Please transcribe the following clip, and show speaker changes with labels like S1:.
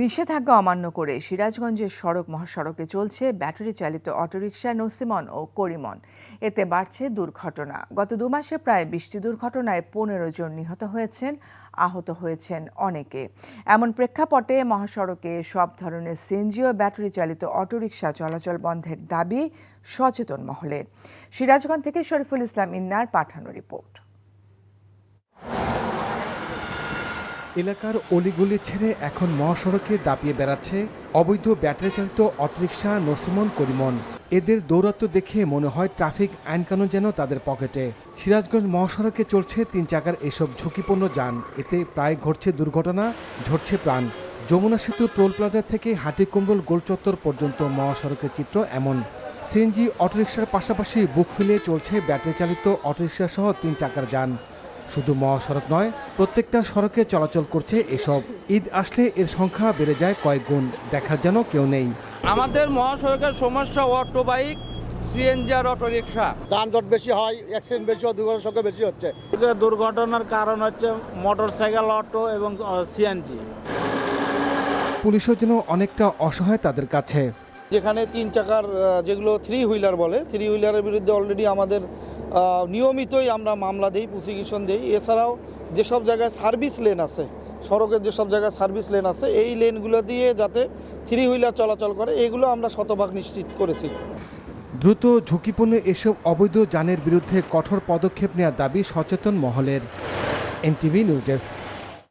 S1: নিষেধাজ্ঞা অমান্য করে সিরাজগঞ্জের সড়ক মহাসড়কে চলছে ব্যাটারি চালিত অটোরিকশা নসিমন ও করিমন। এতে বাড়ছে দুর্ঘটনা। গত 2 মাসে প্রায় 20টি দুর্ঘটনায় 15 জন নিহত হয়েছেন, আহত হয়েছেন অনেকে। এমন প্রেক্ষাপটে মহাসড়কে সব ধরনের সিএনজি ও ব্যাটারি চালিত অটোরিকশা চলাচল বন্ধের দাবি সচেতন মহলের। সিরাজগঞ্জ থেকে শরীফুল ইসলাম ইন্নার পাঠানো রিপোর্ট।
S2: এলাকার অলিগলি ছেড়ে এখন মহাসড়কে দাপিয়ে বেড়াচ্ছে অবৈধ ব্যাটারি চালিত অটোরিকশা নসিমন করিমন। এদের দৌরাত্ম দেখে মনে হয় ট্রাফিক আইনকানুন যেন তাদের পকেটে। সিরাজগঞ্জ মহাসড়কে চলছে 3 চাকার এসব ঝুঁকিপূর্ণ যান। এতে প্রায় ঘটছে দুর্ঘটনা, ঝরছে প্রাণ। যমুনা সেতু টোল প্লাজা থেকে হাটিকুমরুল গোলচত্বর পর্যন্ত মহাসড়কের চিত্র এমন। সিএনজি অটোরিকশার পাশাপাশি বুক ফিলে চলছে ব্যাটারি চালিত অটোরিকশা সহ 3 চাকার যান। শুধু মহাসড়ক নয়, প্রত্যেকটা সড়কে চলাচল করছে এসব। ঈদ আসলে এর সংখ্যা বেড়ে যায় কয়েক গুণ, দেখার যেন কেউ নেই।
S3: আমাদের মহাসড়কের সমস্যা অটো বাইক, সিএনজি আর অটো রিক্সা।
S4: যানজট বেশি হয়, অ্যাক্সিডেন্ট বেশি হয়, দুর্ঘটনার সংখ্যা বেশি হচ্ছে।
S3: দুর্ঘটনার কারণ হচ্ছে মোটরসাইকেল, অটো এবং সিএনজি।
S2: পুলিশও যেন অনেকটা অসহায় তাদের কাছে।
S5: যেখানে 3 চাকার যেগুলো 3 হুইলার বলে, 3 হুইলারের বিরুদ্ধে অলরেডি আমাদের নিয়মিতই আমরা মামলা দিই, প্রসিকিউশন দিই। এছাড়াও যেসব জায়গায় সার্ভিস লেন আছে, সড়কের যেসব জায়গায় সার্ভিস লেন আছে, এই লেনগুলো দিয়ে যাতে 3 হুইলার চলাচল করে, এগুলো আমরা শতভাগ নিশ্চিত করেছি।
S2: দ্রুত ঝুঁকিপূর্ণ এসব অবৈধ যানের বিরুদ্ধে কঠোর পদক্ষেপ নেওয়ার দাবি সচেতন মহলের। NTV news desk.